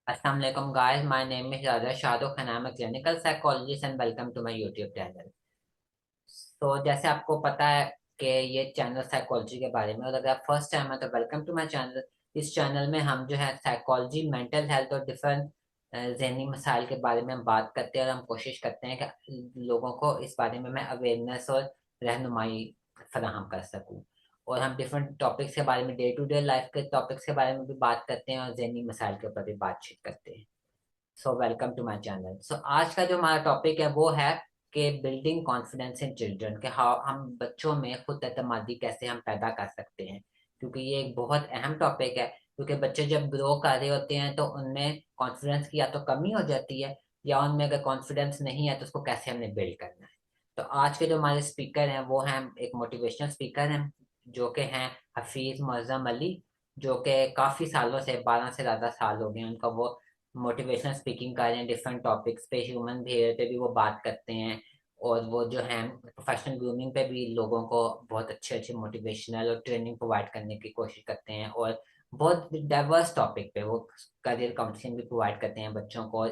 Assalamu alaikum guys, my name is Raja Shahrukh and I'm a clinical psychologist and welcome to my YouTube channel। तो जैसे आपको पता है कि ये चैनल साइकोलॉजी के बारे में, और अगर आप फर्स्ट टाइम है तो वेलकम टू माय चैनल। इस चैनल में हम जो है साइकोलॉजी, मेंटल हेल्थ और डिफरेंट जहनी मसाइल के बारे में हम बात करते हैं, और हम कोशिश करते हैं कि लोगों को इस बारे में मैं अवेयरनेस और रहनुमाई फराहम कर सकूं। और हम डिफरेंट टॉपिक्स के बारे में, डे टू डे लाइफ के टॉपिक्स के बारे में भी बात करते हैं और जहनी मसाइल के ऊपर भी बातचीत करते हैं। So welcome to my channel. So आज का जो हमारा टॉपिक है वो है कि बिल्डिंग कॉन्फिडेंस इन चिल्ड्रन, के हाउ हम बच्चों में खुद एतमादी कैसे हम पैदा कर सकते हैं। क्योंकि ये एक बहुत अहम टॉपिक है, क्योंकि बच्चे जब ग्रो कर रहे होते हैं तो उनमें कॉन्फिडेंस की या तो कमी हो जाती है, या उनमें अगर कॉन्फिडेंस नहीं है तो उसको कैसे हमने बिल्ड करना है। तो आज के जो हमारे स्पीकर हैं वो हैं एक मोटिवेशनल स्पीकर हैं, जो कि हैं हफीज मुअज्जम अली, जो कि काफी सालों से 12 से ज्यादा साल हो गए उनका, वो मोटिवेशनल स्पीकिंग कर रहे हैं। डिफरेंट टॉपिक्स पे, ह्यूमन बिहेवियर पे भी वो बात करते हैं। और वो जो है प्रोफेशनल ग्रूमिंग पे भी लोगों को बहुत अच्छे अच्छे मोटिवेशनल और ट्रेनिंग प्रोवाइड करने की कोशिश करते हैं। और बहुत डाइवर्स टॉपिक पे वो करियर काउंसलिंग भी प्रोवाइड करते हैं बच्चों को,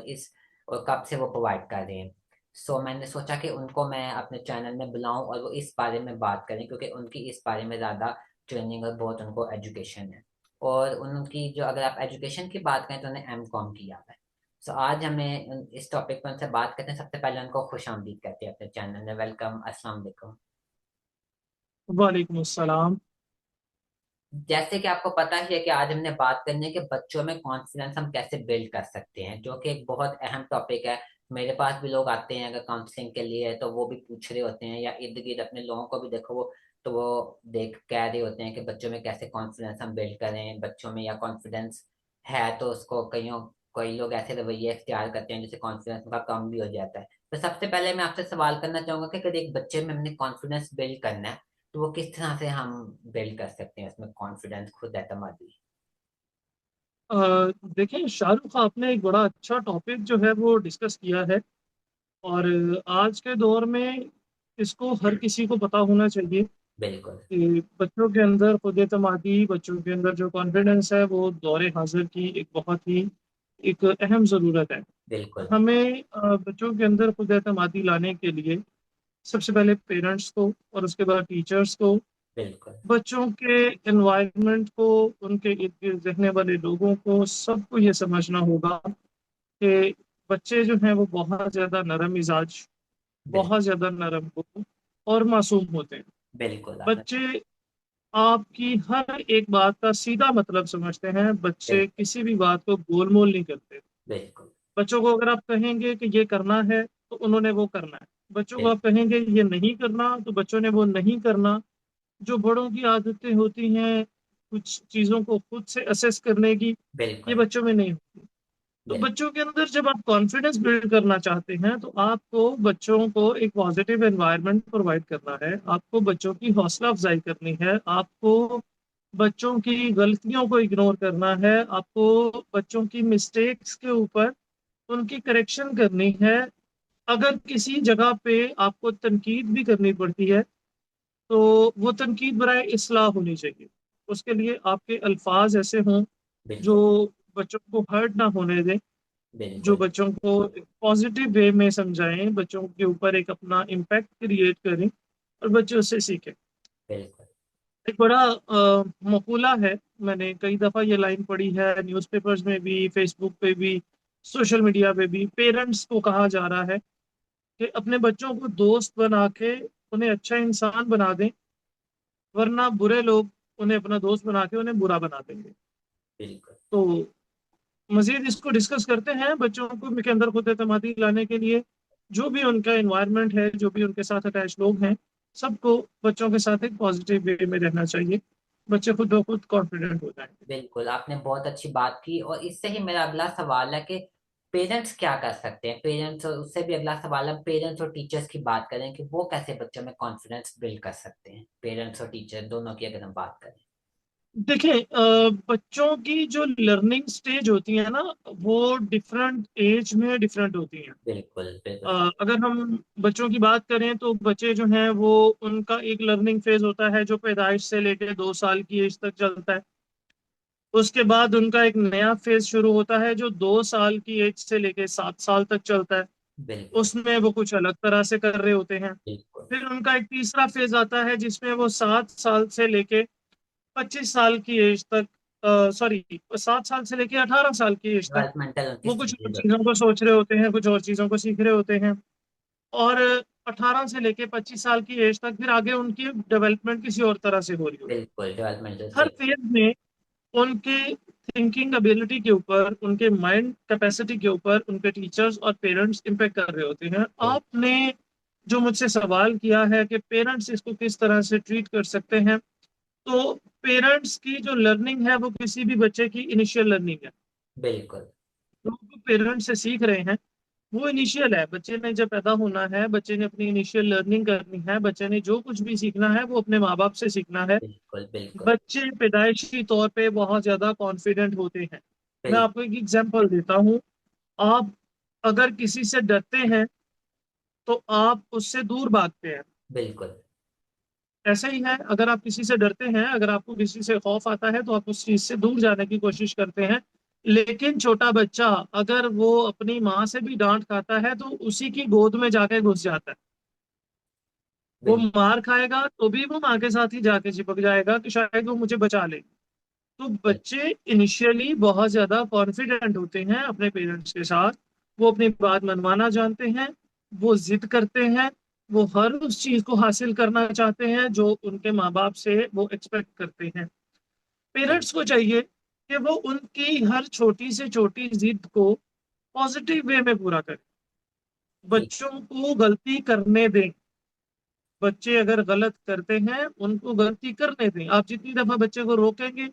और कब से वो प्रोवाइड कर रहे हैं। सो मैंने सोचा कि उनको मैं अपने चैनल में बुलाऊं और वो इस बारे में बात करें, क्योंकि उनकी इस बारे में ज़्यादा ट्रेनिंग और बहुत उनको एजुकेशन है। और उनकी जो, अगर आप एजुकेशन की बात करें तो उन्हें M.Com किया हुआ है। सो आज हमें इस टॉपिक पर उनसे बात करते हैं। सबसे पहले उनको खुश आमदीद करते हैं अपने चैनल में। वेलकम, अस्सलाम वालेकुम। वालेकुम अस्सलाम। जैसे कि आपको पता ही है कि आज हमने बात करनी है कि बच्चों में कॉन्फिडेंस हम कैसे बिल्ड कर सकते हैं, जो कि एक बहुत अहम टॉपिक है। मेरे पास भी लोग आते हैं अगर काउंसलिंग के लिए, तो वो भी पूछ रहे होते हैं, या इर्द गिर्द अपने लोगों को भी देखो, वो तो वो देख कह रहे होते हैं कि बच्चों में कैसे कॉन्फिडेंस हम बिल्ड करें। बच्चों में या कॉन्फिडेंस है तो उसको कई लोग ऐसे रवैये इख्तियार करते हैं जिससे कॉन्फिडेंस उनका कम भी हो जाता है। तो सबसे पहले मैं आपसे सवाल करना चाहूंगा कि अगर एक बच्चे में हमने कॉन्फिडेंस बिल्ड करना है तो वो किस तरह से हम बिल्ड कर सकते हैं उसमें कॉन्फिडेंस, खुद एतमादी। अ, देखिए शाहरुख, आपने एक बड़ा अच्छा टॉपिक जो है वो डिस्कस किया है। और आज के दौर में इसको हर किसी को पता होना चाहिए बिल्कुल। कि बच्चों के अंदर खुद एतमादी, बच्चों के अंदर जो कॉन्फिडेंस है वो दौरे हाजिर की एक बहुत ही एक अहम ज़रूरत है। बिल्कुल। हमें बच्चों के अंदर खुद एतमादी लाने के लिए सबसे पहले पेरेंट्स को और उसके बाद टीचर्स को, बिल्कुल। बच्चों के एनवायरनमेंट को, उनके इर्द गिर्द रहने वाले लोगों को, सबको ये समझना होगा कि बच्चे जो हैं वो बहुत ज्यादा नरम मिजाज, बिल्कुल। बहुत ज्यादा नरम हो और मासूम होते हैं। बिल्कुल आपने। बच्चे आपकी हर एक बात का सीधा मतलब समझते हैं। बच्चे बिल्कुल। किसी भी बात को गोल मोल नहीं करते। बिल्कुल। बच्चों को अगर आप कहेंगे कि ये करना है तो उन्होंने वो करना है। बच्चों को बिल्कुल। आप कहेंगे ये नहीं करना तो बच्चों ने वो नहीं करना। जो बड़ों की आदतें होती हैं कुछ चीजों को खुद से असेस करने की, ये बिल्कुल। बच्चों में नहीं होती। तो बिल्कुल। बच्चों के अंदर जब आप कॉन्फिडेंस बिल्ड करना चाहते हैं तो आपको बच्चों को एक पॉजिटिव एनवायरनमेंट प्रोवाइड करना है, आपको बच्चों की हौसला अफजाई करनी है, आपको बच्चों की गलतियों को इग्नोर करना है, आपको बच्चों की मिस्टेक्स के ऊपर उनकी करेक्शन करनी है। अगर किसी जगह पे आपको तनकीद भी करनी पड़ती है तो वो तनकीद बराए इस्लाह होनी चाहिए। उसके लिए आपके अल्फाज ऐसे हों जो बिल्कुल। बच्चों को हर्ट ना होने दें, जो बिल्कुल। बच्चों को पॉजिटिव वे में समझाएं, बच्चों के ऊपर एक अपना इम्पैक्ट क्रिएट करें और बच्चे उससे सीखें। बिल्कुल। एक बड़ा मकूला है, मैंने कई दफ़ा ये लाइन पढ़ी है न्यूज़पेपर्स में भी, फेसबुक पे भी, सोशल मीडिया पे भी। पेरेंट्स को कहा जा रहा है कि अपने बच्चों को दोस्त बना के उन्हें अच्छा इंसान बना दें, वरना बुरे लोग उन्हें अपना दोस्त बना के उन्हें बुरा बना देंगे। बिल्कुल। तो मजीद इसको डिस्कस करते हैं। बच्चों को के अंदर खुद एतमादी लाने के लिए जो भी उनका एनवायरनमेंट है, जो भी उनके साथ अटैच लोग हैं, सबको बच्चों के साथ एक पॉजिटिव वे में रहना चाहिए। बच्चे खुद ब खुद कॉन्फिडेंट हो जाएंगे। बिल्कुल आपने बहुत अच्छी बात की, और इससे ही मेरा अगला सवाल है कि पेरेंट्स क्या कर सकते हैं। पेरेंट्स, और उससे भी अगला सवाल है, पेरेंट्स और टीचर्स की बात करें कि वो कैसे बच्चों में कॉन्फिडेंस बिल्ड कर सकते हैं। पेरेंट्स और टीचर दोनों की अगर हम बात करें। देखिए, बच्चों की जो लर्निंग स्टेज होती है ना, वो डिफरेंट एज में डिफरेंट होती हैं। बिल्कुल। बिल्कुल। अगर हम बच्चों की बात करें तो बच्चे जो हैं वो, उनका एक लर्निंग फेज होता है जो पैदाइश से लेकर 2 साल की एज तक चलता है। उसके बाद उनका एक नया फेज शुरू होता है जो 2 साल की एज से लेके 7 साल तक चलता है। बिल्कुल। उसमें वो कुछ अलग तरह से कर रहे होते हैं। बिल्कुल। फिर उनका एक तीसरा फेज आता है जिसमें वो 7 साल से लेके 25 साल की एज तक, सॉरी, 7 साल से लेके 18 साल की एज तक डेवलपमेंटल उनकी वो कुछ और स्टेजेस चीजों होती को सोच रहे होते हैं, कुछ और चीजों को सीख रहे होते हैं। और 18 से लेके 25 साल की एज तक फिर आगे उनकी डेवलपमेंट किसी और तरह से हो रही है। होती बिल्कुल डेवलपमेंटल है। हर स्टेज। फेज में उनके थिंकिंग एबिलिटी के ऊपर, उनके माइंड कैपेसिटी के ऊपर उनके टीचर्स और पेरेंट्स इम्पेक्ट कर रहे होते हैं। आपने जो मुझसे सवाल किया है कि पेरेंट्स इसको किस तरह से ट्रीट कर सकते हैं, तो पेरेंट्स की जो लर्निंग है वो किसी भी बच्चे की इनिशियल लर्निंग है। बिल्कुल। जो पेरेंट्स से सीख रहे हैं वो इनिशियल है। बच्चे ने जब पैदा होना है, बच्चे ने अपनी इनिशियल लर्निंग करनी है, बच्चे ने जो कुछ भी सीखना है वो अपने माँ बाप से सीखना है। बिल्कुल। बिल्कुल। बच्चे पैदाइशी तौर पे बहुत ज्यादा कॉन्फिडेंट होते हैं। मैं बिल्कुल। आपको एक एग्जांपल देता हूँ। आप अगर किसी से डरते हैं तो आप उससे दूर भागते हैं। बिल्कुल। ऐसा ही है, अगर आप किसी से डरते हैं, अगर आपको किसी से खौफ आता है तो आप उस चीज से दूर जाने की कोशिश करते हैं। लेकिन छोटा बच्चा अगर वो अपनी माँ से भी डांट खाता है तो उसी की गोद में जाके घुस जाता है। वो बिल्कुल। मार खाएगा तो भी वो माँ के साथ ही जाके चिपक जाएगा कि शायद वो मुझे बचा ले। तो बच्चे इनिशियली बहुत ज्यादा कॉन्फिडेंट होते हैं अपने पेरेंट्स के साथ। वो अपनी बात मनवाना जानते हैं, वो जिद करते हैं, वो हर उस चीज को हासिल करना चाहते हैं जो उनके माँ बाप से वो एक्सपेक्ट करते हैं। बिल्कुल। पेरेंट्स को चाहिए कि वो उनकी हर छोटी से छोटी जिद को पॉजिटिव वे में पूरा करें। ठीक। बच्चों को गलती करने दें। बच्चे अगर गलत करते हैं उनको गलती करने दें। आप जितनी दफा बच्चे को रोकेंगे,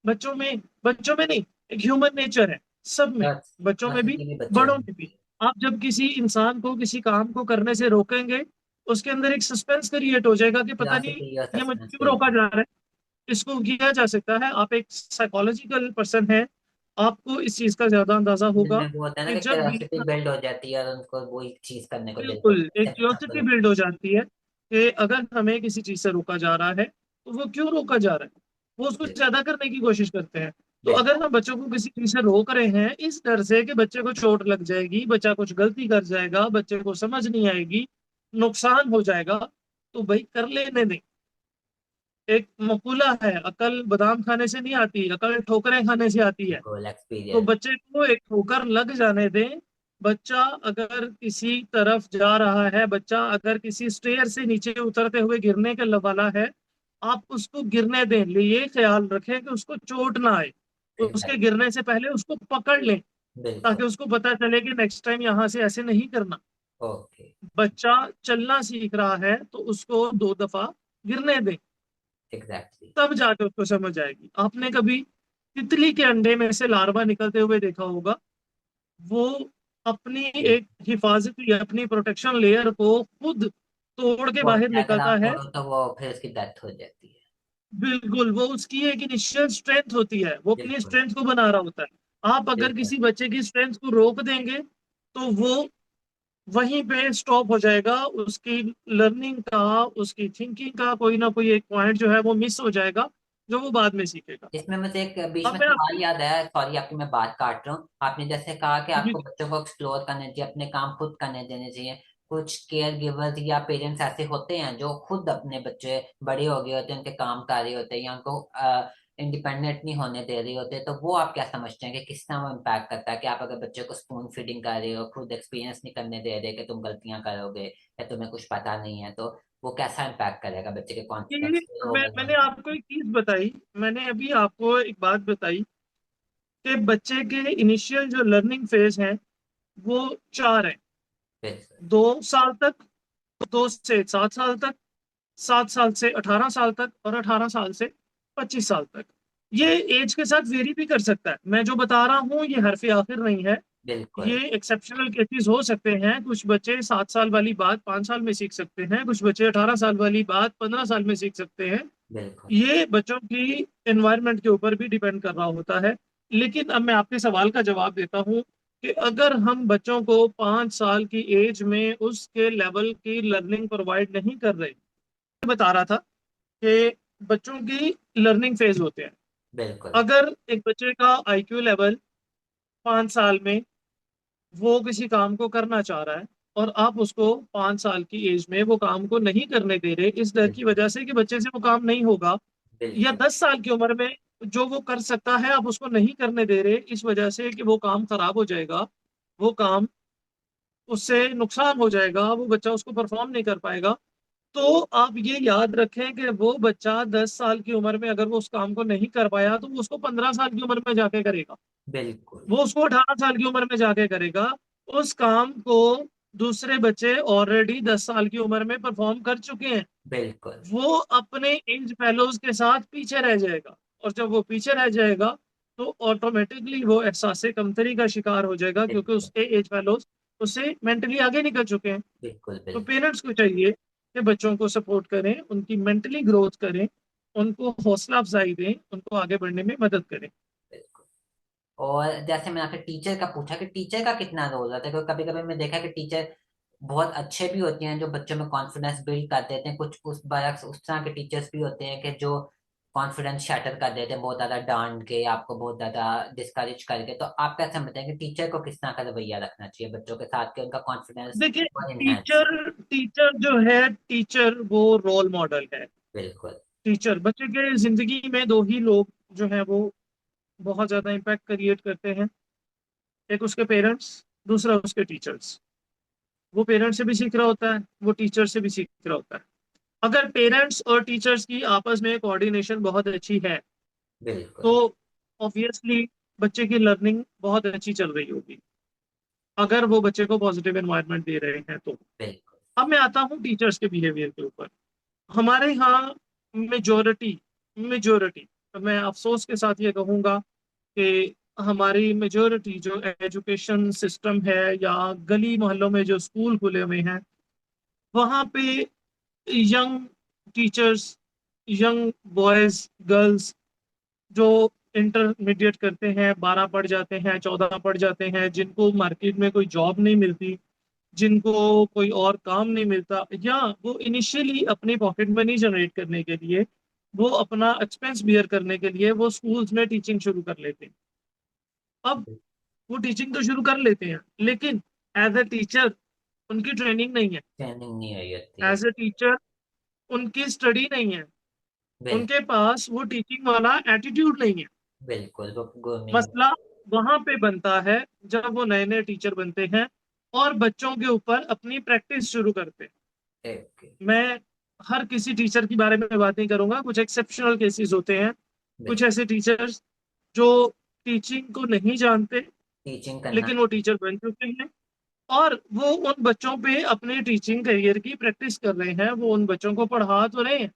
बच्चों में नहीं, एक ह्यूमन नेचर है सब में, बच्चों में भी, क्यूरियोसिटी भी बच्चों बड़ों में में भी। होती है। आप जब किसी इंसान को किसी काम को करने से रोकेंगे, उसके अंदर एक सस्पेंस क्रिएट हो जाएगा कि पता नहीं क्यूरियोसिटी और ये मुझे सस्पेंस क्यों बिल्ड रोका होती जा रहा है। इसको किया जा सकता है। आप एक साइकोलॉजिकल पर्सन है, आपको इस चीज का ज्यादा अंदाजा है। होगा जिनमें वो होता है ना कि कि जब भी, क्यूरियोसिटी बिल्ड हो जाती है और उनको वो एक चीज करने को दिल बिल्कुल करता है एक कैसे पता क्यूरियोसिटी करूं। बिल्ड हो जाती है कि अगर हमें किसी चीज से रोका जा रहा है तो वो क्यों रोका जा रहा है, वो उसको बिल्कुल। ज्यादा करने की कोशिश करते हैं। तो बिल्कुल। अगर हम बच्चों को किसी चीज से रोक रहे हैं इस डर से कि बच्चे को चोट लग जाएगी, बच्चा कुछ गलती कर जाएगा, बच्चे को समझ नहीं आएगी, नुकसान हो जाएगा, तो भाई कर लेने दें। एक मकूला है, अकल बादाम खाने से नहीं आती, अकल ठोकरें खाने से आती है। बिल्कुल तो एक्सपीरियंस। बच्चे को एक ठोकर लग जाने दें। बच्चा अगर किसी तरफ जा रहा है, बच्चा अगर किसी स्टेयर से नीचे उतरते हुए गिरने के वाला है, आप उसको गिरने दें। ये ख्याल रखें कि उसको चोट ना आए। उसके एग्जैक्ट। गिरने से पहले उसको पकड़ लें बिल्कुल। ताकि उसको पता चले कि नेक्स्ट टाइम यहां से ऐसे नहीं करना। ओके। बच्चा चलना सीख रहा है तो उसको 2 दफा गिरने दें, एग्जैक्टली। तब जाके उसको समझ आएगी। आपने कभी तितली के अंडे में से लार्वा निकलते हुए देखा होगा। वो अपनी एक हिफाजती, अपनी प्रोटेक्शन लेयर को खुद तोड़ के बाहर बोलते हैं अगर निकलता आप है। तोड़ो तो वो फिर उसकी डेथ हो जाती है। बिल्कुल, वो उसकी एक इनिशियल स्ट्रेंथ होती है, वो अपनी बिल्कुल। स्ट्रेंथ को बना रहा होता है। आप अगर बिल्कुल। किसी बच्चे की स्ट्रेंथ को रोक देंगे तो वो वहीं पे स्टॉप हो जाएगा। उसकी लर्निंग का, उसकी थिंकिंग का कोई ना कोई एक पॉइंट जो है वो मिस हो जाएगा, जो वो बाद में सीखेगा। इसमें मुझे एक बीच अब में मैं सवाल आपको, याद आया, सॉरी आपकी मैं बात काट रहा हूँ। आपने जैसे कहा कि जी आपको बच्चों को एक्सप्लोर करने चाहिए, अपने काम खुद करने देने चाहिए। कुछ केयर गिवर्स या पेरेंट्स ऐसे होते हैं जो खुद अपने बच्चे बड़े हो गए होते हैं, उनके काम कर रहे होते हैं या उनको इंडिपेंडेंट नहीं होने दे रहे होते, तो वो आप क्या समझते हैं कि किस तरह वो इम्पैक्ट करता है कि आप अगर बच्चे को स्पून फीडिंग कर रहे हो, खुद एक्सपीरियंस नहीं करने दे रहे कि तुम गलतियां करोगे या तुम्हें कुछ पता नहीं है, तो वो कैसा इम्पैक्ट करेगा बच्चे के ये कॉन्फिडेंस को मैंने ओवरऑल। आपको एक चीज बताई, मैंने अभी आपको एक बात बताई कि बच्चे के इनिशियल जो लर्निंग फेज है वो 4 है। बिल्कुल। 2 साल तक, 2 से 7 साल तक, 7 साल से 18 साल तक, और 18 साल से 25 साल तक। ये एज के साथ वेरी भी कर सकता है। मैं जो बता रहा हूँ ये हरफ आखिर नहीं है। बिल्कुल। ये एक्सेप्शनल केसेस हो सकते हैं। कुछ बच्चे 7 साल वाली बात 5 साल में सीख सकते हैं, कुछ बच्चे 18 साल वाली बात 15 साल में सीख सकते हैं। बिल्कुल। ये बच्चों की एनवायरनमेंट के ऊपर भी डिपेंड कर रहा होता है। लेकिन अब मैं आपके सवाल का जवाब देता हूँ कि अगर हम बच्चों को 5 साल की एज में उसके लेवल की लर्निंग प्रोवाइड नहीं कर रहे, मैं बता रहा था कि बच्चों की लर्निंग फेज होते हैं। बिल्कुल। अगर एक बच्चे का आईक्यू लेवल 5 साल में वो किसी काम को करना चाह रहा है और आप उसको 5 साल की एज में वो काम को नहीं करने दे रहे इस डर की बिल्कुल। वजह से कि बच्चे से वो काम नहीं होगा, या बिल्कुल। 10 साल की उम्र में जो वो कर सकता है आप उसको नहीं करने दे रहे इस वजह से कि वो काम खराब हो जाएगा, वो काम उससे नुकसान हो जाएगा, वो बच्चा उसको परफॉर्म नहीं कर पाएगा, तो आप ये याद रखें कि वो बच्चा 10 साल की उम्र में अगर वो उस काम को नहीं कर पाया तो वो उसको 15 साल की उम्र में जाके करेगा, बिल्कुल। वो उसको 18 साल की उम्र में जाके करेगा। उस काम को दूसरे बच्चे ऑलरेडी 10 साल की उम्र में परफॉर्म कर चुके हैं, बिल्कुल। वो अपने एज फेलोज के साथ पीछे रह जाएगा, और जब वो पीछे रह जाएगा तो ऑटोमेटिकली वो एहसास कमतरी का शिकार हो जाएगा क्योंकि बिल्कुल। उसके एज फेलोज उससे मेंटली आगे निकल चुके हैं। बिल्कुल। तो बिल्कुल। पेरेंट्स को चाहिए कि बच्चों को सपोर्ट करें, उनकी मेंटली ग्रोथ करें, उनको हौसला अफजाई दें, उनको आगे बढ़ने में मदद करें। बिल्कुल। और जैसे मैंने आपसे टीचर का पूछा कि टीचर का कितना रोल होता है, क्योंकि कभी कभी मैं देखा कि टीचर बहुत अच्छे भी होते हैं जो बच्चों में कॉन्फिडेंस बिल्ड कर देते हैं, कुछ उस बरक्स उस तरह के टीचर्स भी होते हैं कि जो कॉन्फिडेंस शैटर कर देते हैं बहुत ज्यादा डांट के, आपको बहुत ज्यादा डिस्करेज करके। तो आप कैसे समझते हैं कि टीचर को किस तरह का रवैया रखना चाहिए बच्चों के साथ कि उनका कॉन्फिडेंस देखिए, और इनहेंस हो? टीचर टीचर जो है, टीचर वो रोल मॉडल है। बिल्कुल। टीचर बच्चे के जिंदगी में दो ही लोग जो है वो बहुत ज्यादा इम्पैक्ट क्रिएट करते हैं, एक उसके पेरेंट्स, दूसरा उसके टीचर्स। वो पेरेंट्स से भी सीख रहा होता है, वो टीचर से भी सीख रहा होता है। अगर पेरेंट्स और टीचर्स की आपस में कोऑर्डिनेशन बहुत अच्छी है तो बिल्कुल। ऑब्वियसली बच्चे की लर्निंग बहुत अच्छी चल रही होगी, अगर वो बच्चे को पॉजिटिव एनवायरनमेंट दे रहे हैं तो। बिल्कुल। अब मैं आता हूँ टीचर्स के बिहेवियर के ऊपर। हमारे यहाँ मेजोरिटी मेजोरिटी मैं अफसोस के साथ ये कहूँगा कि हमारी मेजोरिटी जो एजुकेशन सिस्टम है या गली मोहल्लों में जो स्कूल खुले हुए हैं वहाँ पे young teachers, young boys girls जो इंटरमीडिएट करते हैं, 12 पढ़ जाते हैं, 14 पढ़ जाते हैं, जिनको मार्केट में कोई जॉब नहीं मिलती, जिनको कोई और काम नहीं मिलता, या वो इनिशियली अपनी पॉकेट मनी जनरेट करने के लिए, वो अपना एक्सपेंस बियर करने के लिए वो स्कूल्स में टीचिंग शुरू कर लेते हैं। अब वो टीचिंग तो शुरू कर लेते हैं लेकिन एज ए टीचर उनकी ट्रेनिंग नहीं है, ट्रेनिंग नहीं हुई होती है। एज ए टीचर उनकी स्टडी नहीं है, बिल्कुल। उनके पास वो टीचिंग वाला एटीट्यूड नहीं है। बिल्कुल वो ग्रूमिंग। मसला वहां पे बनता है जब वो नए नए टीचर बनते हैं और बच्चों के ऊपर अपनी प्रैक्टिस शुरू करते हैं। मैं हर किसी टीचर के बारे में बात नहीं करूंगा, कुछ एक्सेप्शनल केसेस होते हैं, कुछ बिल्कुल। ऐसे टीचर्स जो टीचिंग को नहीं जानते टीचिंग करना। लेकिन वो टीचर बन चुके हैं और वो उन बच्चों पे अपने टीचिंग करियर की प्रैक्टिस कर रहे हैं, वो उन बच्चों को पढ़ा तो रहे हैं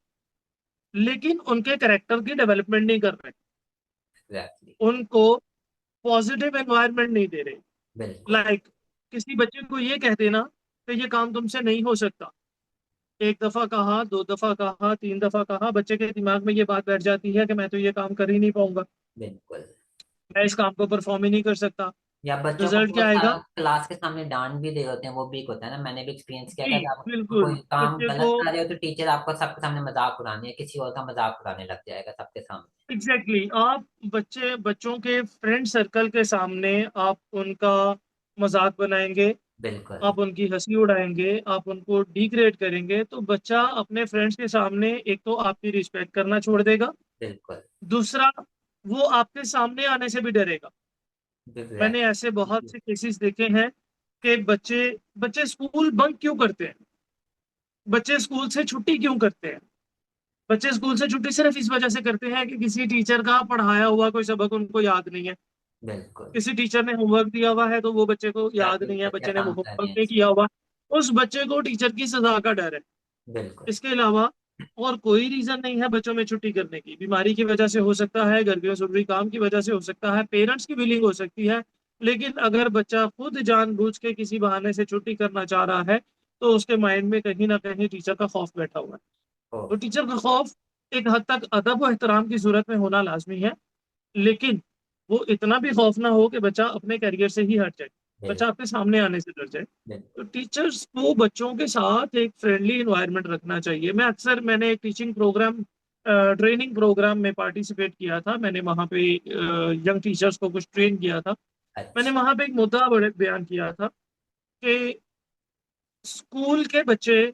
लेकिन उनके करेक्टर की डेवलपमेंट नहीं कर रहे, एग्जैक्टली। उनको पॉजिटिव एनवायरनमेंट नहीं दे रहे। बिल्कुल। किसी बच्चे को ये कह देना कि ये काम तुमसे नहीं हो सकता, एक दफा कहा, दो दफा कहा, तीन दफा कहा, बच्चे के दिमाग में ये बात बैठ जाती है कि मैं तो ये काम कर ही नहीं पाऊंगा, बिल्कुल। मैं इस काम को परफॉर्म ही नहीं कर सकता। या बच्चों को रिजल्ट क्या बहुत आएगा? सारा क्लास के सामने डांट भी दे होते हैं, वो भी एक होता है ना, मैंने भी एक्सपीरियंस किया था जी कि आप बिल्कुल। कोई काम बच्चे को गलत कर रहे हो तो टीचर आपको सबके सामने मजाक उड़ाने या किसी और का मजाक उड़ाने लग जाएगा सबके सामने। एग्जैक्टली आप बच्चों के फ्रेंड सर्कल के सामने आप उनका मजाक बनाएंगे, बिल्कुल। आप उनकी हंसी उड़ाएंगे, आप उनको डिग्रेड करेंगे तो बच्चा अपने फ्रेंड्स के सामने एक तो आपकी रिस्पेक्ट करना छोड़ देगा, बिल्कुल। दूसरा वो आपके सामने आने से भी डरेगा। मैंने ऐसे बहुत एग्जैक्टली। से केसेस देखे हैं कि बच्चे बच्चे स्कूल बंक क्यों करते हैं, बच्चे स्कूल से छुट्टी क्यों करते हैं? बच्चे स्कूल से छुट्टी सिर्फ इस वजह से करते हैं कि किसी टीचर का पढ़ाया हुआ कोई सबक उनको याद नहीं है, बिल्कुल। किसी टीचर ने होमवर्क दिया हुआ है तो वो बच्चे को याद प्रैक्टिस नहीं है, करके बच्चे ने काम कर रहे होमवर्क हैं। नहीं किया हुआ, उस बच्चे को टीचर की सजा का डर है। बिल्कुल। इसके अलावा और कोई रीजन नहीं है बच्चों में छुट्टी करने की, बीमारी की वजह से हो सकता है, घर के जरूरी काम की वजह से हो सकता है, पेरेंट्स की विलिंग हो सकती है, लेकिन अगर बच्चा खुद जानबूझ के किसी बहाने से छुट्टी करना चाह रहा है तो उसके माइंड में कहीं ना कहीं टीचर का खौफ बैठा हुआ है। ओ। तो टीचर का खौफ एक हद तक अदब और एहतराम की सूरत में होना लाजमी है, लेकिन वो इतना भी खौफ ना हो कि बच्चा अपने करियर से ही हट जाए, बिल्कुल। बच्चा आपके सामने आने से डर जाए। तो बिल्कुल। टीचर्स को बच्चों के साथ एक फ्रेंडली इन्वायरमेंट रखना चाहिए। मैंने एक टीचिंग प्रोग्राम ट्रेनिंग प्रोग्राम में पार्टिसिपेट किया था। मैंने वहाँ पे यंग टीचर्स को कुछ ट्रेन किया था। मैंने अच्छा। वहाँ पे एक मुद्दा बड़े बयान किया था कि स्कूल के बच्चे,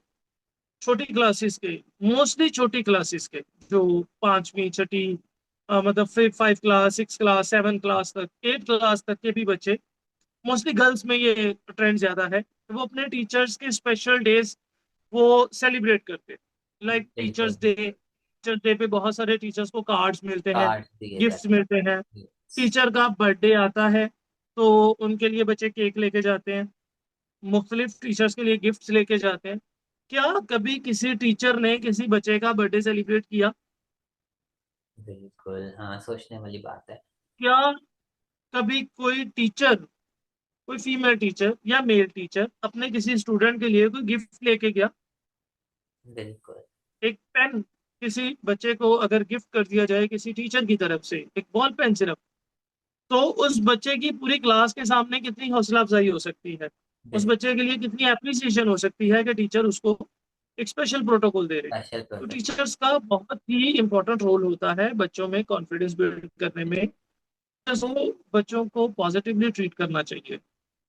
छोटी क्लासेस के, मोस्टली छोटी क्लासेस के, जो पांचवी छठी, मतलब फिर 5 क्लास 6 क्लास 7 क्लास तक 8 क्लास तक के भी बच्चे, मोस्टली गर्ल्स में ये ट्रेंड ज्यादा है, वो अपने टीचर्स के स्पेशल डेज वो सेलिब्रेट करते, लाइक बिल्कुल। टीचर्स डे पे बहुत सारे टीचर्स को कार्ड्स मिलते हैं, कार्ड दिए गिफ्ट्स जाते मिलते हैं। हैं। टीचर का बर्थडे आता है तो उनके लिए बच्चे केक लेके जाते हैं, मुख्तलिफ टीचर्स के लिए गिफ्ट्स लेके जाते हैं। क्या कभी किसी टीचर ने किसी बच्चे का बर्थडे सेलिब्रेट किया? बिल्कुल, हाँ, सोचने वाली बात है। क्या कभी कोई टीचर, कोई फीमेल टीचर या मेल टीचर अपने किसी स्टूडेंट के लिए कोई गिफ्ट लेके गया? बिल्कुल। एक पेन किसी बच्चे को अगर गिफ्ट कर दिया जाए किसी टीचर की तरफ से, एक बॉल पेन सिर्फ, तो उस बच्चे की पूरी क्लास के सामने कितनी हौसला अफजाई हो सकती है, उस बिल्कुल। बच्चे के लिए कितनी एप्रिसिएशन हो सकती है कि टीचर उसको एक स्पेशल प्रोटोकॉल दे रहे हैं। स्पेशल तो प्रोजेक्ट। टीचर्स का बहुत ही इंपॉर्टेंट रोल होता है बच्चों में कॉन्फिडेंस बिल्ड करने में। तो बच्चों को पॉजिटिवली ट्रीट करना चाहिए।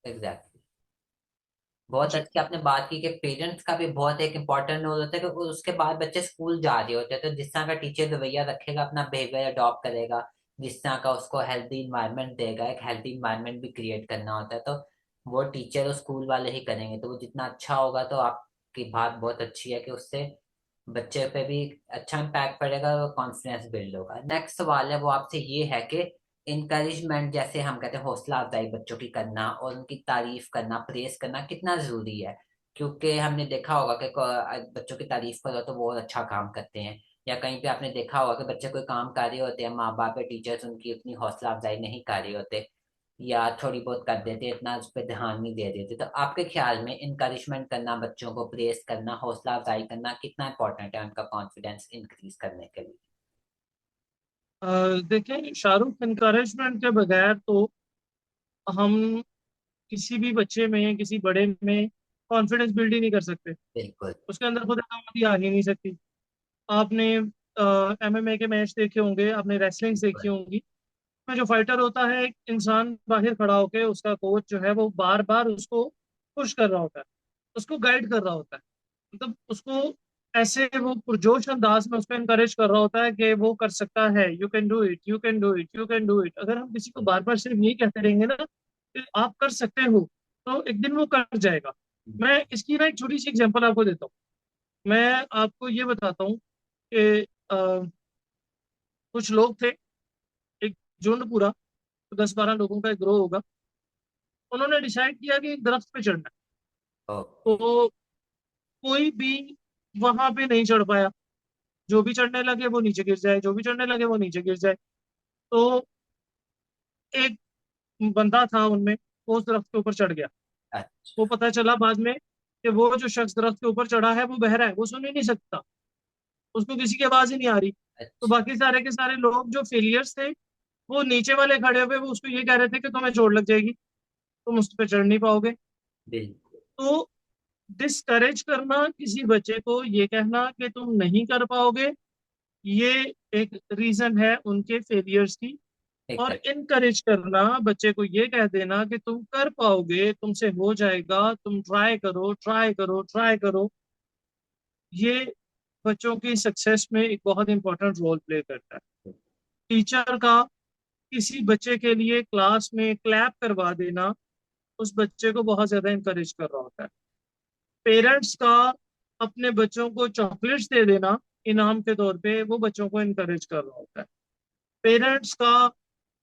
एग्जैक्टली। बहुत जी। अच्छी आपने बात की कि पेरेंट्स का भी बहुत एक इम्पोर्टेंट रोल होता है कि उसके बाद बच्चे स्कूल जा रहे होते हैं, तो जिस तरह का टीचर रवैया रखेगा, अपना बिहेवियर अडॉप्ट करेगा, जिस तरह का उसको हेल्दी इन्वायरमेंट देगा, एक हेल्दी इन्वायरमेंट भी क्रिएट करना होता है, तो वो टीचर और स्कूल वाले ही करेंगे। तो वो जितना अच्छा होगा, तो आपकी बात बहुत अच्छी है कि उससे बच्चे पे भी अच्छा इम्पैक्ट पड़ेगा और कॉन्फिडेंस बिल्ड होगा। नेक्स्ट सवाल है वो आपसे ये है कि इनकरेजमेंट, जैसे हम कहते हैं हौसला अफजाई बच्चों की करना और उनकी तारीफ करना, प्रेस करना कितना जरूरी है? क्योंकि हमने देखा होगा कि बच्चों की तारीफ करो तो वो अच्छा काम करते हैं, या कहीं पे आपने देखा होगा कि बच्चे कोई काम कर रहे होते हैं, माँ बाप या टीचर्स उनकी उतनी हौसला अफजाई नहीं कर रहे होते, या थोड़ी बहुत कर देते, इतना उस पर ध्यान नहीं दे देते। तो आपके ख्याल में इनकरेजमेंट करना, बच्चों को प्रेस करना, हौसला अफजाई करना कितना इंपॉर्टेंट है उनका कॉन्फिडेंस इंक्रीज करने के लिए? देखिए, शाहरुख, इनकरेजमेंट के बगैर तो हम किसी भी बच्चे में, किसी बड़े में कॉन्फिडेंस बिल्ड ही नहीं कर सकते। बिल्कुल। उसके अंदर खुद एकामती आ ही नहीं सकती। आपने एमएमए के मैच देखे होंगे, आपने रेसलिंग्स देखी बिल्कुल। होंगी। में जो फाइटर होता है, एक इंसान बाहर खड़ा होकर, उसका कोच जो है वो बार बार उसको पुश कर रहा होता है, उसको गाइड कर रहा होता है, मतलब उसको ऐसे वो पुरजोश अंदाज में उसको इनकरेज कर रहा होता है कि वो कर सकता है, you can do it, you can do it, you can do it. अगर हम किसी को बार बार सिर्फ यही कहते रहेंगे ना कि आप कर सकते हो, तो एक दिन वो कर जाएगा। मैं इसकी ना एक छोटी सी एग्जांपल आपको देता हूँ। मैं आपको ये बताता हूँ कि कुछ लोग थे, एक झुंड पूरा, 10-12 लोगों का एक ग्रोह होगा। उन्होंने डिसाइड किया कि एक दरख्त पे चढ़ना है। ओके। तो कोई भी वहां पे नहीं चढ़ पाया। जो भी चढ़ने लगे वो नीचे गिर जाए, जो भी चढ़ने लगे वो नीचे गिर जाए। तो एक बंदा था उनमें, वो उस दरख्त के ऊपर चढ़ गया। वो अच्छा। पता चला बाद में कि वो जो शख्स दरख्त के ऊपर चढ़ा है वो बहरा है, वो सुन ही नहीं सकता, उसको किसी की आवाज ही नहीं आ रही। तो अच्छा। बाकी सारे के सारे लोग जो फेलियर्स थे, वो नीचे वाले खड़े हुए वो उसको ये कह रहे थे कि तुम्हें चोट लग जाएगी, तुम उस पर चढ़ नहीं पाओगे। बिल्कुल। तो डिस्करेज करना किसी बच्चे को, ये कहना कि तुम नहीं कर पाओगे, ये एक रीजन है उनके फेलियर्स की। और एकदम। इनकरेज करना, बच्चे को ये कह देना कि तुम कर पाओगे, तुमसे हो जाएगा, तुम ट्राई करो, ट्राई करो, ट्राई करो, ये बच्चों की सक्सेस में एक बहुत इंपॉर्टेंट रोल प्ले करता है। टीचर का किसी बच्चे के लिए क्लास में क्लैप करवा देना उस बच्चे को बहुत ज्यादा इंकरेज कर रहा होता है। पेरेंट्स का अपने बच्चों को चॉकलेट्स दे देना इनाम के तौर पे, वो बच्चों को इनकरेज कर रहा होता है। पेरेंट्स का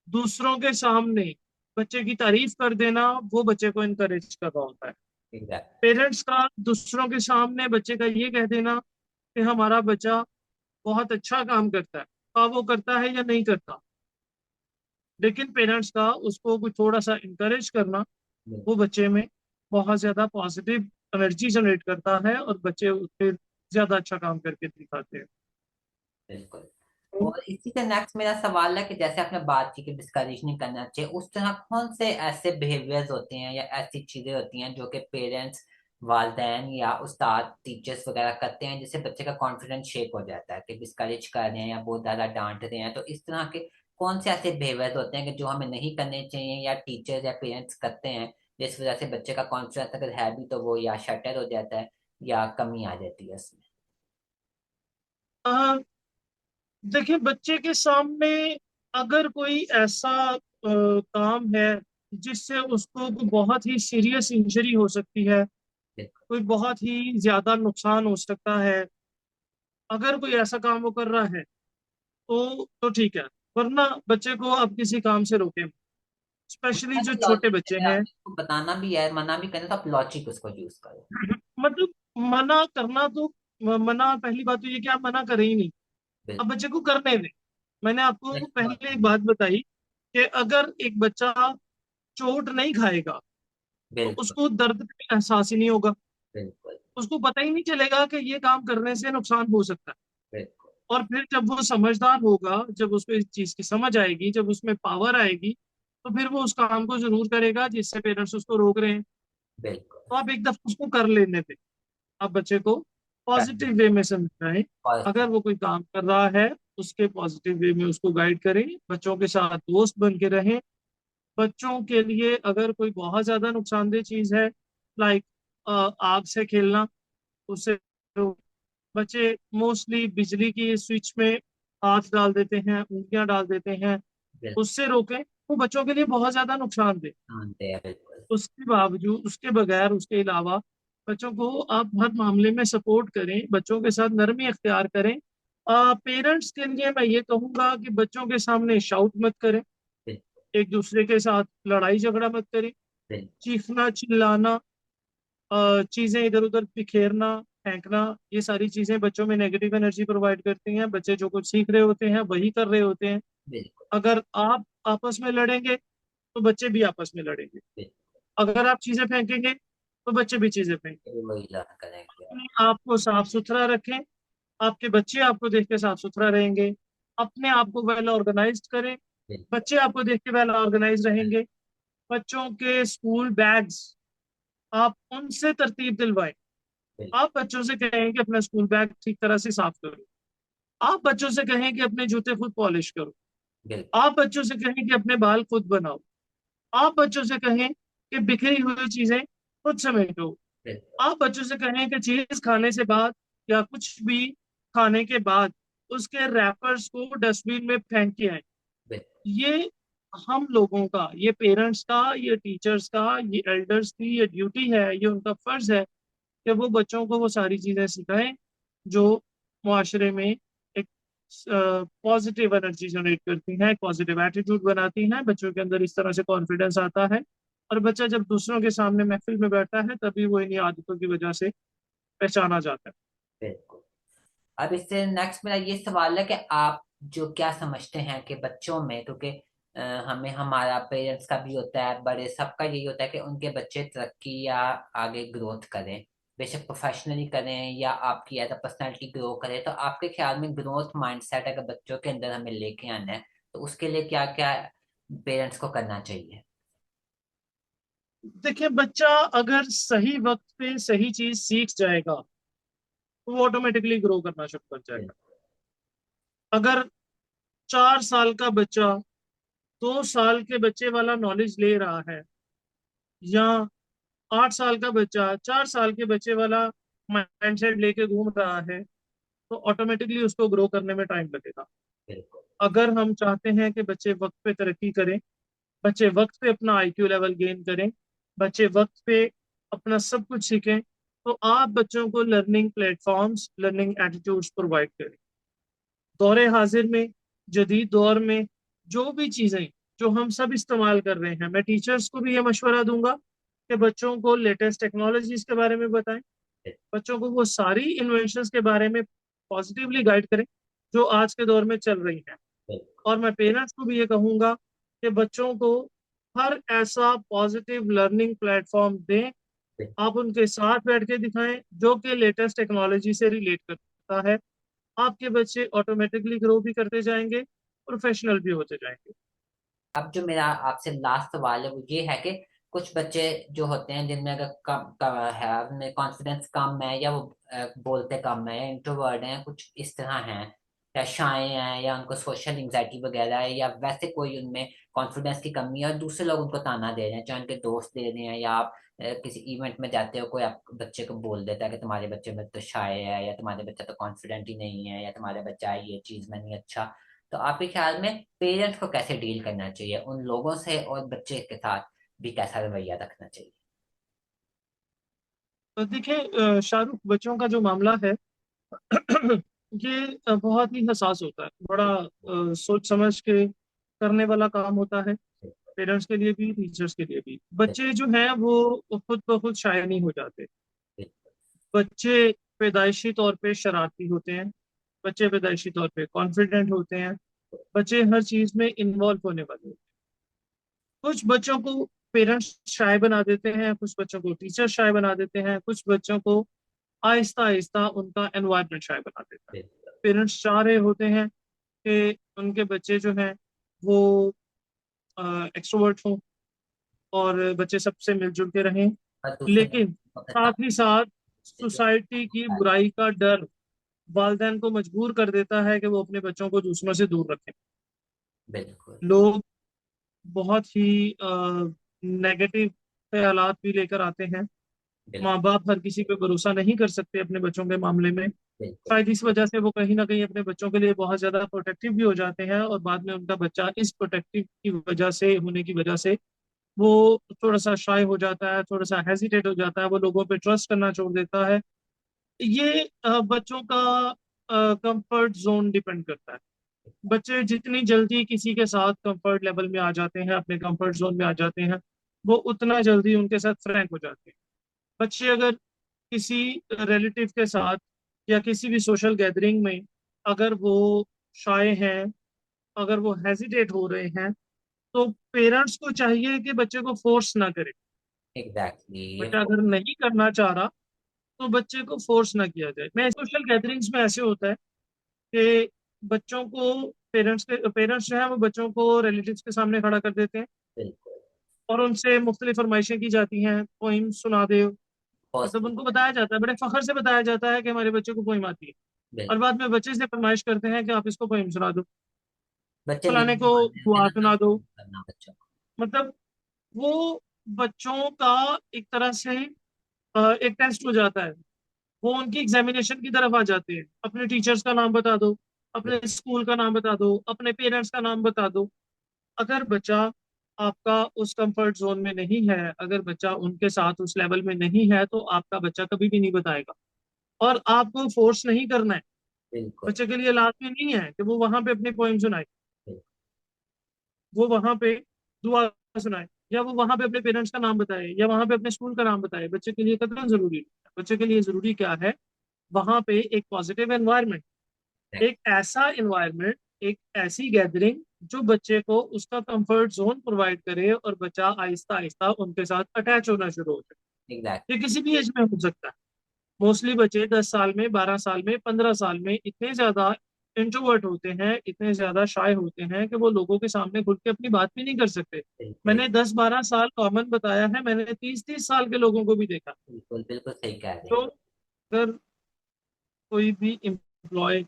दूसरों के सामने बच्चे की तारीफ कर देना, वो बच्चे को इनकरेज कर रहा होता है। एकदम। पेरेंट्स का दूसरों के सामने बच्चे का ये कह देना कि हमारा बच्चा बहुत अच्छा काम करता है, वो करता है या नहीं करता, लेकिन पेरेंट्स का उसको कुछ थोड़ा सा इंकरेज करना, वो बच्चे में बहुत ज्यादा पॉजिटिव एनर्जी जनरेट करता है और बच्चे उससे ज्यादा अच्छा काम करके दिखाते हैं। बिल्कुल। तो और इसी से नेक्स्ट मेरा सवाल है कि जैसे आपने बात की कि डिस्करेज नहीं करना चाहिए, उस तरह कौन से ऐसे बिहेवियर्स होते हैं या ऐसी चीजें होती हैं जो कि पेरेंट्स वालदेन या उस्ताद टीचर्स वगैरह करते हैं, जिससे बच्चे का कॉन्फिडेंस शेक हो जाता है कि डिस्करेज कर रहे हैं या बहुत ज्यादा डांट रहे हैं, तो इस तरह के कौन से ऐसे बिहेवियर होते हैं कि जो हमें नहीं करने चाहिए या टीचर्स या पेरेंट्स करते हैं, जिस वजह से बच्चे का कॉन्फिडेंस अगर है भी तो वो या शटर हो जाता है या कमी आ जाती है उसमें। अ, देखिए, बच्चे के सामने अगर कोई ऐसा काम है जिससे उसको कोई बहुत ही सीरियस इंजरी हो सकती है, बिल्कुल। कोई बहुत ही ज्यादा नुकसान हो सकता है, अगर कोई ऐसा काम वो कर रहा है तो ठीक है। वरना बच्चे को अब किसी काम से रोके, स्पेशली जो छोटे लॉजिक बच्चे अगर हैं। आपने उसको बताना भी है, मना भी करना, तो आप लॉजिक उसको यूज करो। मतलब मना करना तो, मना, पहली बात तो ये कि आप मना करें ही नहीं, अब बिल्कुल। बच्चे को करने दें। मैंने आपको नेक्स्ट बात पहले एक करनी। बात बताई कि अगर एक बच्चा चोट नहीं खाएगा तो बिल्कुल। उसको दर्द का एहसास ही नहीं होगा, बिल्कुल। उसको पता ही नहीं चलेगा कि ये काम करने से नुकसान हो सकता है। बिल्कुल। और फिर जब वो समझदार होगा, जब उसको इस चीज की समझ आएगी, जब उसमें पावर आएगी, तो फिर वो उस काम को जरूर करेगा जिससे पेरेंट्स उसको रोक रहे हैं। बिल्कुल। तो आप एक दफा उसको कर लेने दें, आप बच्चे को करना। पॉजिटिव वे में समझाएं। अगर पॉजिटिव। वो कोई काम कर रहा है, उसके पॉजिटिव वे में उसको गाइड करें, बच्चों के साथ दोस्त बन के रहें। बच्चों के लिए अगर कोई बहुत ज्यादा नुकसानदेह चीज है, लाइक आग से खेलना, उससे तो बच्चे मोस्टली बिजली की स्विच में हाथ डाल देते हैं, उंगलियां डाल देते हैं, बिल्कुल। उससे रोकें। वो बच्चों के लिए बहुत ज्यादा नुकसानदेह। मानते हैं बिल्कुल। उसके बावजूद, उसके बगैर, उसके अलावा बच्चों को आप हर मामले में सपोर्ट करें, बच्चों के साथ नरमी अख्तियार करें। पेरेंट्स के लिए मैं ये कहूंगा कि बच्चों के सामने शाउट मत करें, बिल्कुल। एक दूसरे के साथ लड़ाई झगड़ा मत करें, बिल्कुल। चीखना चिल्लाना, चीजें इधर उधर बिखेरना, फेंकना, ये सारी चीजें बच्चों में नेगेटिव एनर्जी प्रोवाइड करती हैं। बच्चे जो कुछ सीख रहे होते हैं वही कर रहे होते हैं। बिल्कुल। अगर आप आपस में लड़ेंगे तो बच्चे भी आपस में लड़ेंगे। बिल्कुल। अगर आप चीजें फेंकेंगे तो बच्चे भी चीजें फेंकेंगे। फिर वही लर्न करेंगे। अपने आप को साफ सुथरा रखें, आपके बच्चे आपको देख के साफ सुथरा रहेंगे। अपने आप को वेल ऑर्गेनाइज्ड करें, बिल्कुल। बच्चे आपको देख के वेल ऑर्गेनाइज रहेंगे। बच्चों के स्कूल बैग्स आप उनसे तरतीब दिलवाएं। बिल्कुल। आप बच्चों से कहें कि अपना स्कूल बैग ठीक तरह से साफ करो। आप बच्चों से कहें कि अपने जूते खुद पॉलिश करो। बिल्कुल। आप बच्चों से कहें कि अपने बाल खुद बनाओ। आप बच्चों से कहें कि बिखरी हुई चीजें खुद समेटो। बिल्कुल। आप बच्चों से कहें कि चीज खाने से बाद या कुछ भी खाने के बाद उसके रैपर्स को डस्टबिन में फेंक के आए। बिल्कुल। ये हम लोगों का, ये पेरेंट्स का, ये टीचर्स का, ये एल्डर्स की ये ड्यूटी है, ये उनका फर्ज है कि वो बच्चों को वो सारी चीजें सिखाएं जो मुआशरे में एक पॉजिटिव एनर्जी जनरेट करती हैं, पॉजिटिव एटीट्यूड बनाती हैं। बच्चों के अंदर इस तरह से कॉन्फिडेंस आता है, और बच्चा जब दूसरों के सामने महफिल में बैठता है तभी वो इन्हीं आदतों की वजह से पहचाना जाता है। बिल्कुल। अब इससे नेक्स्ट मेरा ये सवाल है कि आप जो क्या समझते हैं कि बच्चों में, क्योंकि हमें हमारा पेरेंट्स का भी होता है, बड़े सबका यही होता है कि उनके बच्चे तरक्की या आगे ग्रोथ करें, बेशक प्रोफेशनली करें या आपकी एज अ पर्सनैलिटी ग्रो करें, तो आपके ख्याल में ग्रोथ माइंडसेट अगर बच्चों के अंदर हमें लेके आना है तो उसके लिए क्या क्या पेरेंट्स को करना चाहिए? देखिए, बच्चा अगर सही वक्त पे सही चीज सीख जाएगा तो वो ऑटोमेटिकली ग्रो करना शुरू कर जाएगा। बिल्कुल। अगर 4 साल का बच्चा 2 साल के बच्चे वाला नॉलेज ले रहा है, या 8 साल का बच्चा 4 साल के बच्चे वाला माइंडसेट लेके घूम रहा है, तो ऑटोमेटिकली उसको ग्रो करने में टाइम लगेगा। बिल्कुल। अगर हम चाहते हैं कि बच्चे वक्त पे तरक्की करें, बच्चे वक्त पे अपना आईक्यू लेवल गेन करें, बच्चे वक्त पे अपना सब कुछ सीखें, तो आप बच्चों को learning platforms, learning attitudes provide करें। दौरे हाजिर में, जदीद दौर में, जो भी चीजें जो हम सब इस्तेमाल कर रहे हैं, मैं टीचर्स को भी ये मशवरा दूंगा कि बच्चों को लेटेस्ट टेक्नोलॉजीज के बारे में बताएं, बच्चों को वो सारी इन्वेंशंस के बारे में पॉजिटिवली गाइड करें जो आज के दौर में चल रही हैं। बिल्कुल। और मैं पेरेंट्स को भी ये कहूंगा कि बच्चों को हर ऐसा पॉजिटिव लर्निंग प्लेटफॉर्म दें, आप उनके साथ बैठ के दिखाएं जो कि लेटेस्ट टेक्नोलॉजी से रिलेट करता है। आपके बच्चे ऑटोमेटिकली ग्रो भी करते जाएंगे, प्रोफेशनल भी होते जाएंगे। अब जो मेरा आपसे लास्ट सवाल है वो ये है कि कुछ बच्चे जो होते हैं जिनमें अगर कम है, उनमें कॉन्फिडेंस कम है, या वो बोलते कम है, या इंट्रोवर्ट हैं, कुछ इस तरह हैं, या शाय हैं, या उनको सोशल एंग्जाइटी वगैरह है, या वैसे कोई उनमें कॉन्फिडेंस की कमी है, और दूसरे लोग उनको ताना दे रहे हैं, चाहे उनके दोस्त दे रहे हैं, या आप किसी इवेंट में जाते हो, कोई आप बच्चे को बोल देता है कि तुम्हारे बच्चे में तो शाय है, या तुम्हारे बच्चा तो कॉन्फिडेंट ही नहीं है, या तुम्हारे बच्चा ये चीज में नहीं अच्छा। तो आपके ख्याल में पेरेंट्स को कैसे डील करना चाहिए उन लोगों से, और बच्चे के साथ भी कैसा रवैया रखना चाहिए? तो देखिए, शाहरुख, बच्चों का जो मामला है ये बहुत ही हसास होता है, बड़ा सोच समझ के करने वाला काम होता है, पेरेंट्स के लिए भी, टीचर्स के लिए भी। बच्चे जो हैं वो खुद ब खुद शाये नहीं हो जाते। बच्चे पैदाइशी तौर पे शरारती होते हैं, बच्चे पैदाइशी तौर पे कॉन्फिडेंट होते हैं, बच्चे हर चीज में इन्वॉल्व होने वाले होते हैं। कुछ बच्चों को पेरेंट्स शाय बना देते हैं, कुछ बच्चों को टीचर शाय बना देते हैं, कुछ बच्चों को आहिस्ता आहिस्ता उनका एनवायरनमेंट शाय बना देता है। पेरेंट्स चाह रहे होते हैं कि उनके बच्चे जो हैं वो एक्सट्रोवर्ट हों और बच्चे सबसे मिलजुल के रहें, और दूसरे लेकिन लोगों के साथ साथ ही साथ सोसाइटी की बुराई का डर वालिदैन को मजबूर कर देता है कि वो अपने बच्चों को दूसरों से दूर रखें। बिल्कुल लोग बहुत ही नेगेटिव ख्यालात भी लेकर आते हैं। बिल्कुल माँ बाप हर किसी पे भरोसा नहीं कर सकते अपने बच्चों के मामले में। बिल्कुल शायद इस वजह से वो कहीं ना कहीं अपने बच्चों के लिए बहुत ज्यादा प्रोटेक्टिव भी हो जाते हैं, और बाद में उनका बच्चा इस प्रोटेक्टिव की वजह से, होने की वजह से, वो थोड़ा सा शाय हो जाता है, थोड़ा सा हेजिटेट हो जाता है, वो लोगों पे ट्रस्ट करना छोड़ देता है। ये बच्चों का कंफर्ट जोन डिपेंड करता है। बच्चे जितनी जल्दी किसी के साथ कंफर्ट लेवल में आ जाते हैं, अपने कंफर्ट जोन में आ जाते हैं, वो उतना जल्दी उनके साथ फ्रैंक हो जाते हैं। बच्चे अगर किसी रिलेटिव के साथ या किसी भी सोशल गैदरिंग में अगर वो शाय हैं, अगर वो हेजिटेट हो रहे हैं, तो पेरेंट्स को चाहिए कि बच्चे को फोर्स ना करे। एग्जैक्टली ये बच्चा अगर नहीं करना चाह रहा तो बच्चे को फोर्स ना किया जाए। मैं सोशल गैदरिंग्स में ऐसे होता है कि बच्चों को पेरेंट्स जो है वो बच्चों को रिलेटिव्स के सामने खड़ा कर देते हैं, बिल्कुल और उनसे मुख्तलिफ फरमाइशें की जाती हैं, पोइम सुना दे। मतलब पॉसिबल। उनको बताया जाता है, बड़े फखर से बताया जाता है कि हमारे बच्चे को पोइम आती है, और बिल्कुल बाद में बच्चे से फरमाइश करते हैं कि आप इसको पोइम सुना दो, बच्चे नहीं फलाने को मानते थे दुआ ना, सुना तब दो। करना बच्चों को। मतलब वो बच्चों का एक तरह से एक टेस्ट हो जाता है। वो उनकी एग्जामिनेशन की तरफ आ जाते हैं, अपने टीचर्स का नाम बता दो, अपने स्कूल का नाम बता दो, अपने पेरेंट्स का नाम बता दो। अगर बच्चा आपका उस कंफर्ट जोन में नहीं है, अगर बच्चा उनके साथ उस लेवल में नहीं है, तो आपका बच्चा कभी भी नहीं बताएगा। और आपको फोर्स नहीं करना है। बिल्कुल बच्चे के लिए लाजमी नहीं है कि वो वहां पे अपनी पोइम सुनाए, बिल्कुल वो वहां पे दुआ सुनाए, या वो वहां पे अपने पेरेंट्स का नाम बताए, या वहां पे अपने स्कूल का नाम बताए। बच्चे के लिए कितना जरूरी है? बच्चे के लिए जरूरी क्या है? वहां पे एक पॉजिटिव एनवायरनमेंट, एक ऐसा एनवायरनमेंट, एक ऐसी गैदरिंग जो बच्चे को उसका कंफर्ट जोन प्रोवाइड करे, और बच्चा आहिस्ता आहिस्ता उनके साथ अटैच होना शुरू हो जाए। एग्जैक्टली। ये किसी भी एज में हो सकता है। मोस्टली बच्चे 10 साल में, 12 साल में, 15 साल में इतने ज्यादा इंट्रोवर्ट होते हैं, इतने ज्यादा शाय होते हैं कि वो लोगों के सामने खुल के अपनी बात भी नहीं कर सकते। बिल्कुल मैंने 10-12 साल कॉमन बताया है, मैंने 30-30 साल के लोगों को भी देखा। बिल्कुल बिल्कुल सही कह रहे तो हैं। अगर कोई भी एम्प्लॉय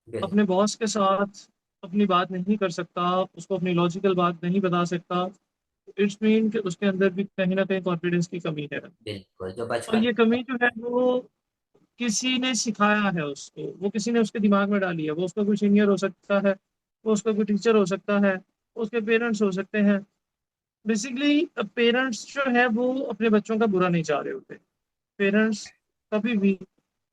बिल्कुल अपने बॉस के साथ अपनी बात नहीं कर सकता, उसको अपनी लॉजिकल बात नहीं बता सकता, इट्स मीन कि उसके अंदर भी कहीं ना कहीं कॉन्फिडेंस की कमी है। बिल्कुल जो और बचपन ये कमी जो है वो किसी ने सिखाया है उसको, वो किसी ने उसके दिमाग में डाली है। वो उसका कोई सीनियर हो सकता है, वो उसका कोई टीचर हो सकता है, उसके पेरेंट्स हो सकते हैं। बेसिकली पेरेंट्स जो है वो अपने बच्चों का बुरा नहीं चाह रहे होते। पेरेंट्स कभी भी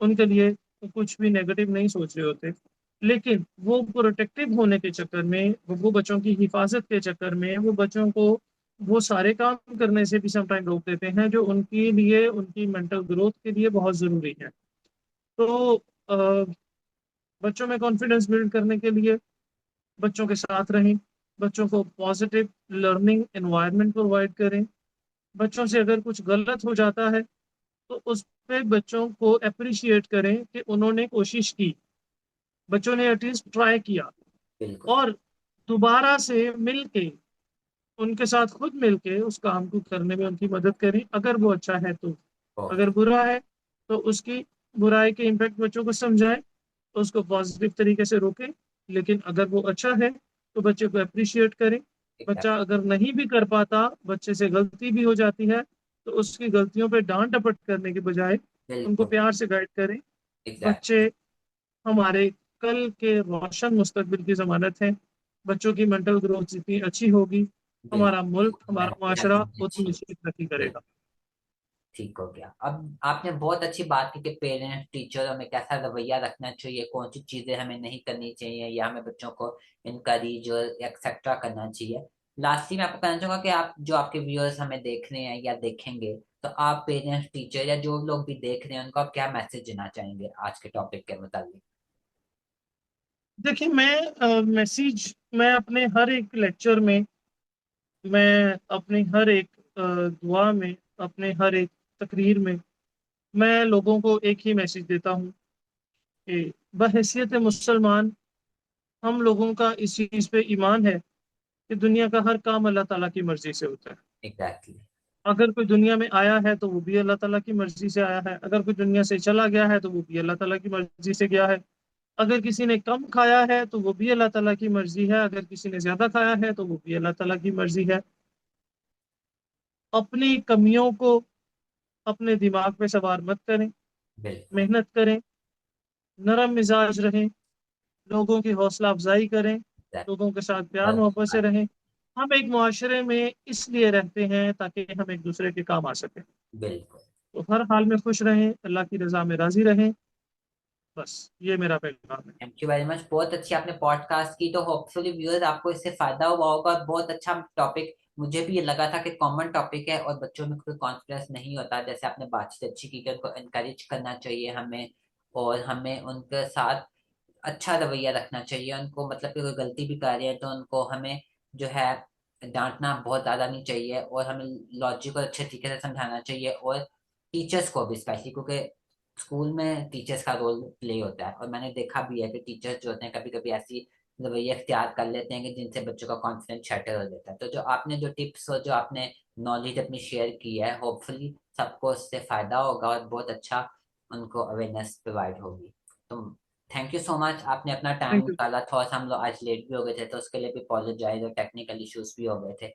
उनके लिए कुछ भी नेगेटिव नहीं सोच रहे होते, लेकिन वो प्रोटेक्टिव होने के चक्कर में, वो बच्चों की हिफाजत के चक्कर में, वो बच्चों को वो सारे काम करने से भी समटाइम रोक देते हैं जो उनके लिए, उनकी मेंटल ग्रोथ के लिए बहुत जरूरी है। तो बच्चों में कॉन्फिडेंस बिल्ड करने के लिए बच्चों के साथ रहें, बच्चों को पॉजिटिव लर्निंग एनवायरनमेंट प्रोवाइड करें। बच्चों से अगर कुछ गलत हो जाता है तो उस पे बच्चों को अप्रिशिएट करें कि उन्होंने कोशिश की, बच्चों ने एटलीस्ट ट्राई किया, बिल्कुल और दोबारा से मिल के उनके साथ खुद मिलके उस काम को करने में उनकी मदद करें, अगर वो अच्छा है तो। ओके। अगर बुरा है तो उसकी बुराई के इम्पैक्ट बच्चों को समझाएं, उसको पॉजिटिव तरीके से रोकें। लेकिन अगर वो अच्छा है तो बच्चे को अप्रिशिएट करें। बच्चा एग्जैक्ट। अगर नहीं भी कर पाता, बच्चे से गलती भी हो जाती है, तो उसकी गलतियों पे डांट डपट करने के बजाय उनको बिल्कुल। प्यार से गाइड करें। एग्जैक्ट। बच्चे हमारे कल के रोशन मुस्तकबिल की जमानत है। बच्चों की मेंटल ग्रोथ जितनी अच्छी होगी, हमारा मुल्क, बिल्कुल हमारा मेंटल हेल्थ माशरा भी उतनी अच्छी अच्छी तरक्की है। करेगा। ठीक हो गया। अब आपने बहुत अच्छी बात की कि पेरेंट्स टीचर हमें कैसा रवैया रखना चाहिए, कौन सी चीजें हमें नहीं करनी चाहिए, या हमें बच्चों को इनकरेज और एक्सेट्रा करना चाहिए। लास्टली मैं आपको कहना चाहूंगा कि आप जो आपके व्यूअर्स हमें देख रहे हैं या देखेंगे, तो आप पेरेंट्स टीचर या जो लोग भी देख रहे हैं उनको आप क्या मैसेज देना चाहेंगे आज के टॉपिक के मुताबिक। देखिए, मैं अपने हर एक लेक्चर में, मैं अपनी हर एक दुआ में, अपने हर एक तकरीर में, मैं लोगों को एक ही मैसेज देता हूँ कि बहैसियत मुसलमान हम लोगों का इस चीज़ पे ईमान है कि दुनिया का हर काम अल्लाह ताला की मर्जी से होता है। एग्जैक्टली। अगर कोई दुनिया में आया है तो वो भी अल्लाह ताला की मर्जी से आया है, अगर कोई दुनिया से चला गया है तो वो भी अल्लाह ताला की मर्जी से गया है। अगर किसी ने कम खाया है तो वो भी अल्लाह ताला की मर्जी है, अगर किसी ने ज्यादा खाया है तो वो भी अल्लाह ताला की मर्जी है। अपनी कमियों को अपने दिमाग पे सवार मत करें, बिल्कुल। मेहनत करें, नरम मिजाज रहें, लोगों की हौसला अफजाई करें, exactly, लोगों के साथ प्यार बहुत अच्छी मोहब्बत से बात। रहें। हम एक मुआशरे में इसलिए रहते हैं ताकि हम एक दूसरे के काम आ सकें। बिल्कुल। तो हर हाल में खुश रहें, अल्लाह की रजा में राजी रहें। बस ये मेरा पैगाम है। Thank you very much. बहुत अच्छी आपने पॉडकास्ट की, तो होपफुली व्यूअर्स आपको इससे फायदा हुआ होगा। बहुत अच्छा टॉपिक, मुझे भी ये लगा था कि कॉमन टॉपिक है और बच्चों में कोई कॉन्फिडेंस नहीं होता। जैसे आपने बातचीत अच्छी की कि उनको इनकरेज करना चाहिए हमें, और हमें उनके साथ अच्छा रवैया रखना चाहिए। उनको मतलब कि कोई गलती भी कर रहे हैं तो उनको हमें जो है डांटना बहुत ज्यादा नहीं चाहिए, और हमें लॉजिक और अच्छे तरीके से समझाना चाहिए। और टीचर्स को भी स्पेशली, क्योंकि स्कूल में टीचर्स का रोल प्ले होता है, और मैंने देखा भी है कि टीचर्स जो होते हैं कभी कभी ऐसी रवैया इख्तियार कर लेते हैं कि जिनसे बच्चों का कॉन्फिडेंस शैटर हो जाता है। तो जो आपने जो टिप्स और जो आपने नॉलेज अपनी शेयर की है, होपफुली सबको उससे फायदा होगा और बहुत अच्छा उनको अवेयरनेस प्रोवाइड होगी। तो थैंक यू सो मच, आपने अपना टाइम थैंक यू। निकाला। थोड़ा सा हम लोग आज लेट भी हो गए थे तो उसके लिए भी अपॉलोजाइज, और टेक्निकल इश्यूज भी हो गए थे।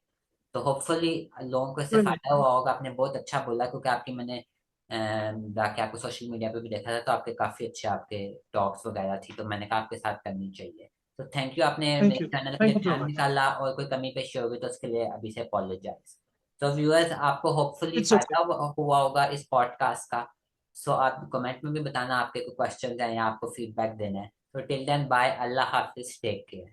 तो होपफुली लोगों को इससे कोई फायदा नहीं। हुआ होगा। आपने बहुत अच्छा बोला, क्योंकि आपकी मैंने जाके आपको सोशल मीडिया पे भी देखा था, तो आपके काफी अच्छे आपके टॉक्स वगैरह थी, तो मैंने कहा आपके साथ करनी चाहिए। तो थैंक यू, आपने थैंक मेरे यू। चैनल के लिए thank you so time much. निकाला, और कोई कमी पेशी होगी तो उसके लिए अभी से अपॉलोजाइज। तो व्यूअर्स आपको होपफुली इट्स ओके। फायदा हुआ होगा इस पॉडकास्ट का। सो आप कमेंट में भी बताना आपके कोई क्वेश्चन है या आपको फीडबैक देना है। तो टिल देन बाय, अल्लाह हाफिज, टेक केयर।